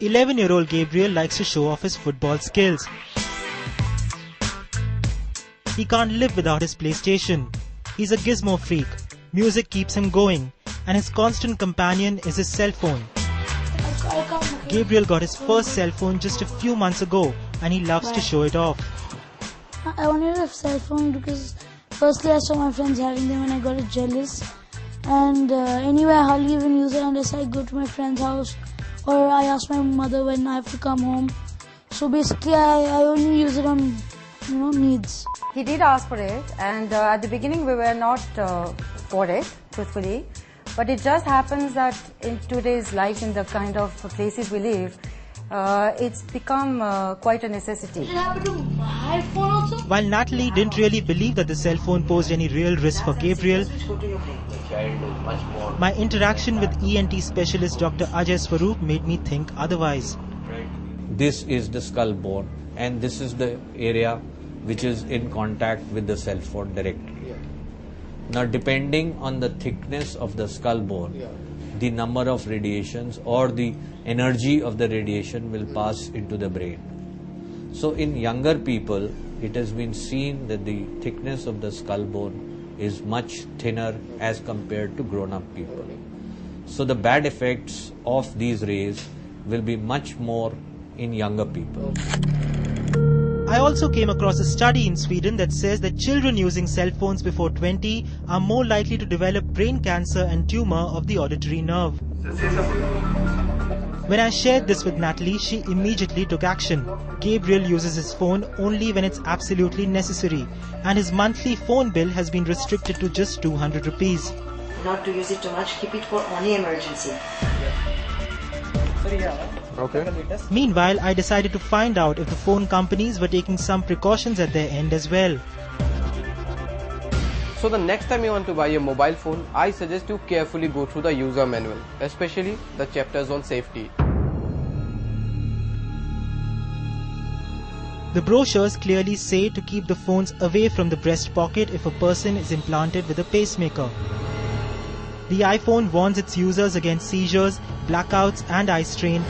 11-year-old Gabriel likes to show off his football skills. He can't live without his PlayStation. He's a gizmo freak. Music keeps him going, and his constant companion is his cell phone. Gabriel got his first cell phone just a few months ago, and he loves to show it off. I wanted a cell phone because firstly I saw my friends having them and I got jealous. And anyway, I hardly even use it unless I go to my friend's house or I ask my mother when I have to come home. So basically, I only use it on, needs. He did ask for it, and at the beginning we were not for it, truthfully. But it just happens that in today's life, in the kind of places we live, it's become quite a necessity. Did it happen to my phone also? While Natalie didn't really believe that the cell phone posed any real risk for Gabriel, my interaction with ENT specialist Dr. Ajay Swaroop made me think otherwise. This is the skull bone, and this is the area which is in contact with the cell phone directly. Now, depending on the thickness of the skull bone, the number of radiations or the energy of the radiation will pass into the brain. So in younger people, it has been seen that the thickness of the skull bone is much thinner as compared to grown-up people. So the bad effects of these rays will be much more in younger people. I also came across a study in Sweden that says that children using cell phones before 20 are more likely to develop brain cancer and tumor of the auditory nerve. When I shared this with Natalie, she immediately took action. Gabriel uses his phone only when it's absolutely necessary, and his monthly phone bill has been restricted to just 200 rupees. Not to use it too much, keep it for only emergency. Okay. Meanwhile, I decided to find out if the phone companies were taking some precautions at their end as well. So the next time you want to buy a mobile phone, I suggest you carefully go through the user manual, especially the chapters on safety. The brochures clearly say to keep the phones away from the breast pocket if a person is implanted with a pacemaker. The iPhone warns its users against seizures, blackouts and eye strain.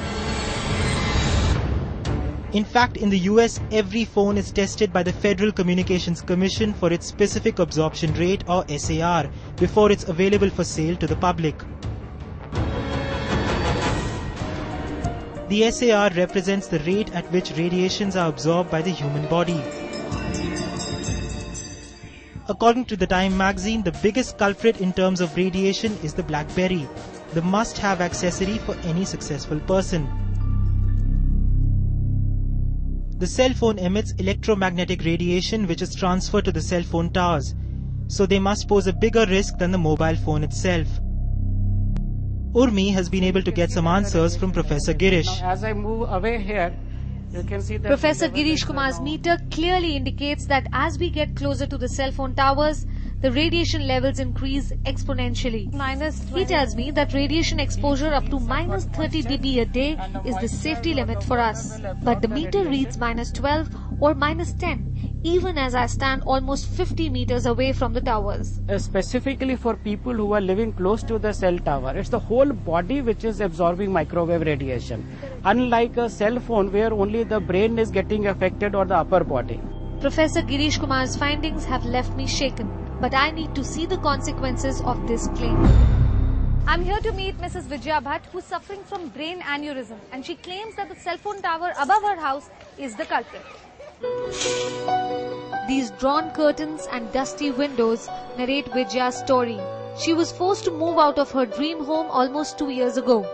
In fact, in the US, every phone is tested by the Federal Communications Commission for its specific absorption rate or SAR before it's available for sale to the public. The SAR represents the rate at which radiations are absorbed by the human body. According to the Time magazine, the biggest culprit in terms of radiation is the BlackBerry, the must-have accessory for any successful person. The cell phone emits electromagnetic radiation which is transferred to the cell phone towers, so they must pose a bigger risk than the mobile phone itself. Urmi has been able to get some answers from Professor Girish. Now, as I move away here, you can see that Professor Girish Kumar's meter clearly indicates that as we get closer to the cell phone towers, the radiation levels increase exponentially. He tells me that radiation exposure up to minus 30 dB a day is the safety limit for us. But the meter reads minus 12 or minus 10, even as I stand almost 50 meters away from the towers. specifically for people who are living close to the cell tower, it's the whole body which is absorbing microwave radiation. Unlike a cell phone where only the brain is getting affected or the upper body. Professor Girish Kumar's findings have left me shaken, but I need to see the consequences of this claim. I'm here to meet Mrs. Vijaya Bhatt, who's suffering from brain aneurysm, and she claims that the cell phone tower above her house is the culprit. These drawn curtains and dusty windows narrate Vijaya's story. She was forced to move out of her dream home almost 2 years ago.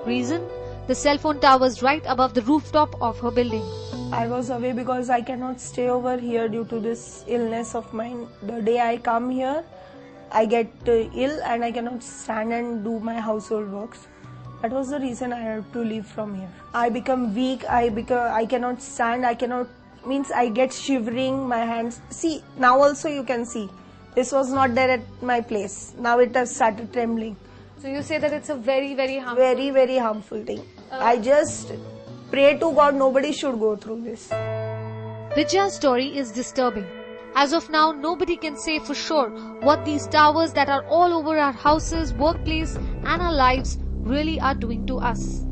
Reason? The cell phone towers right above the rooftop of her building. I was away because I cannot stay over here due to this illness of mine. The day I come here, I get ill and I cannot stand and do my household works. That was the reason I had to leave from here. I become weak, I cannot stand, I get shivering, my hands. See, now also you can see. This was not there at my place. Now it has started trembling. So you say that it's a very, very harmful... Very, very harmful thing. I just pray to God nobody should go through this. Vijaya's story is disturbing. As of now, nobody can say for sure what these towers that are all over our houses, workplace and our lives really are doing to us.